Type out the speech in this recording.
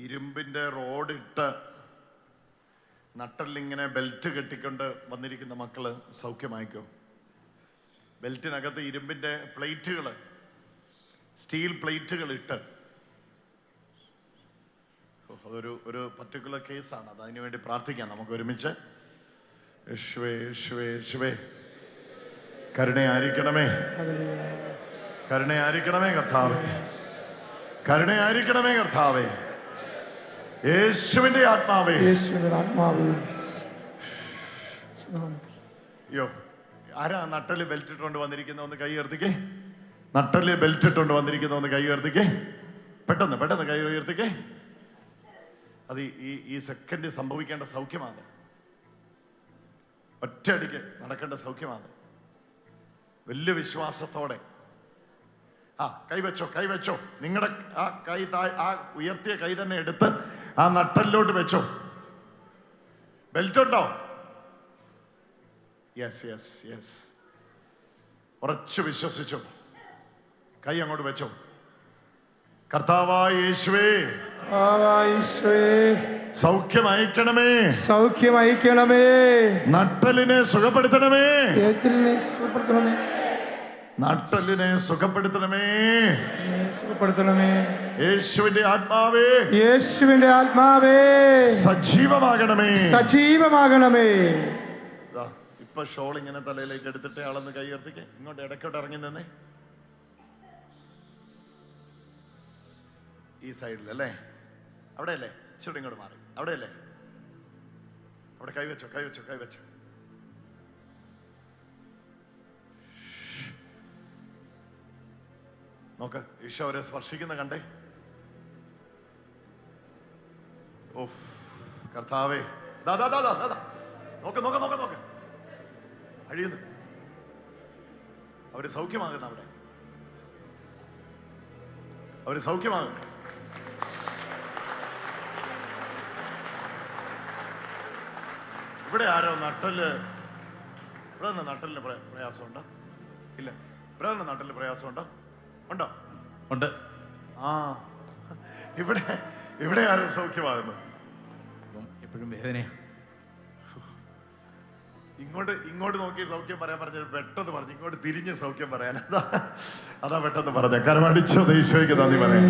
ഇരുമ്പിന്റെ റോഡ് ഇട്ട് നട്ടലിങ്ങനെ ബെൽറ്റ് കെട്ടിക്കൊണ്ട് വന്നിരിക്കുന്ന മക്കള് സൗഖ്യമായിക്കോ. ബെൽറ്റിനകത്ത് ഇരുമ്പിന്റെ പ്ലേറ്റുകൾ, സ്റ്റീൽ പ്ലേറ്റുകൾ ഇട്ട്, അതൊരു ഒരു പർട്ടിക്കുലർ കേസാണ്. അത് അതിനു വേണ്ടി പ്രാർത്ഥിക്കാം നമുക്ക് ഒരുമിച്ച്. യേശുവേ യേശുവേ യേശുവേ, കരുണയായിരിക്കണമേ, കരുണയായിരിക്കണമേ കർത്താവേ, കരുണയായിരിക്കണമേ കർത്താവേ, യേശുവിന്റെ ആത്മാവേ, യേശുവിന്റെ ആത്മാവേ. അയ്യോ, ആരാ നട്ടല് ബെൽറ്റ് ഇട്ടുകൊണ്ട് വന്നിരിക്കുന്ന ഒന്ന് കൈ ഉയർത്തിക്കേ. നട്ടല് ബെൽറ്റ് ഇട്ടുകൊണ്ട് വന്നിരിക്കുന്ന ഒന്ന് കൈ ഉയർത്തിക്കേ. പെട്ടെന്ന് പെട്ടെന്ന് കൈ ഉയർത്തിക്കേ. അത് ഈ സെക്കൻഡ് സംഭവിക്കേണ്ട സൗഖ്യമാണ്. ഒറ്റയടിക്ക് നടക്കേണ്ട സൗഖ്യമാണ്. വലിയ വിശ്വാസത്തോടെ കൈവച്ചോ, കൈവച്ചോ. നിങ്ങളുടെ ആ കൈ ആ ഉയർത്തിയ കൈ തന്നെ എടുത്ത് ആ നട്ടലിലോട്ട് വെച്ചോ. ബെൽറ്റ് ഉണ്ടോ? Yes yes yes. ഉറച്ചു വിശ്വസിച്ചോ. കൈ അങ്ങോട്ട് വെച്ചോ. കർത്താവായ യേശുവേ, സൗഖ്യം അയക്കണമേ, സൗഖ്യം അയക്കണമേ. നട്ടലിനെ സുഖപ്പെടുത്തണമേ, സുഖപ്പെടുത്തണമേ, നട്ടലിനെ സുഖപ്പെടുത്തണമേ, സുഖപ്പെടുത്തണമേ. യേശുവിന്റെ ആത്മാവേ, യേശുവിന്റെ ആത്മാവേ, സജീവമാകണമേ, സജീവമാകണമേ. ഇപ്പൊ ഷോൾ ഇങ്ങനെ തലയിലേക്ക് എടുത്തിട്ട് ആളൊന്ന് കൈ ഉയർത്തിക്കേ. ഇങ്ങോട്ട് ഇടയ്ക്കോട്ട് ഇറങ്ങി നിന്നേ. ഈ സൈഡിലല്ലേ? അവിടെയല്ലേ? ഇച്ചിരി ഇങ്ങോട്ട് മാറി. അവിടെയല്ലേ? അവിടെ കൈവച്ചോ, കൈവച്ചോ, കൈവച്ചോ. നോക്ക്, ഈശോ അവരെ സ്പർശിക്കുന്ന കണ്ടേ. ഓഫ് കർത്താവേ, നോക്ക് നോക്ക് നോക്ക് നോക്ക്, അഴിയുന്നു. അവര് സൗഖ്യമാകുന്ന, അവിടെ അവര് സൗഖ്യമാകുന്നു. ഇവിടെ ആരോ നട്ടല്, ഇവിടെ നട്ടലിന് പ്രയാസമുണ്ടോ? ഇല്ല. ഇവിടെ നട്ടലിന് പ്രയാസമുണ്ടോ? ഉണ്ടോ? ഉണ്ട്. ഇവിടെ ഇവിടെ ആരോ സൗഖ്യമാകുന്നു. എപ്പോഴും വേദനയാ. ഇങ്ങോട്ട് നോക്കി സൗഖ്യം പറയാൻ പറഞ്ഞ പെട്ടെന്ന് പറഞ്ഞു. ഇങ്ങോട്ട് തിരിഞ്ഞ് സൗഖ്യം പറയാൻ, അതാ പെട്ടെന്ന് പറഞ്ഞ. കരമടിച്ചോ, ഈശോയ്ക്ക് നന്ദി പറയാം.